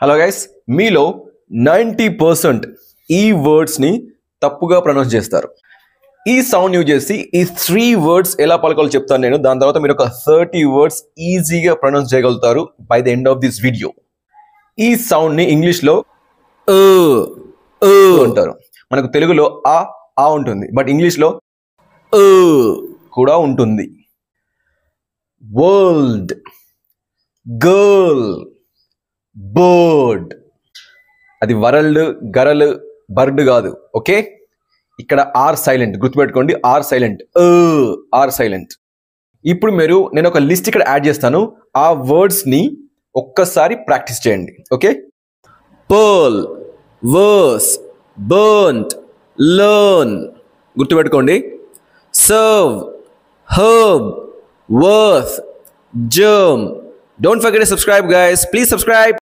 Hello guys, మీలో 90% ఈ వర్డ్స్ని తప్పుగా ప్రొనౌన్స్ చేస్తారు. ఈ సౌండ్ యూజ్ చేసి ఈ 3 వర్డ్స్ ఎలా పలకాలో చెప్తాను నేను. దాని తర్వాత మీరు ఒక 30 వర్డ్స్ ఈజీగా ప్రొనౌన్స్ చేయగలుగుతారు by the end of this video. ఈ సౌండ్ని ఇంగ్లీష్లో అంటారు. మనకు తెలుగులో ఆ ఉంటుంది, బట్ ఇంగ్లీష్లో కూడా ఉంటుంది. World, girl, bird. అది వరల్డ్, గరల్, బర్డ్ కాదు. ఓకే, ఇక్కడ ఆర్ సైలెంట్, గుర్తుపెట్టుకోండి. R silent, R silent. ఇప్పుడు నేను ఒక లిస్ట్ ఇక్కడ యాడ్ చేస్తాను. ఆ వర్డ్స్ని ఒక్కసారి ప్రాక్టీస్ చేయండి. Okay, pearl, verse, burnt, learn. గుర్తుపెట్టుకోండి. Serve, herb, worth, germ. Don't forget to subscribe, guys. Please subscribe.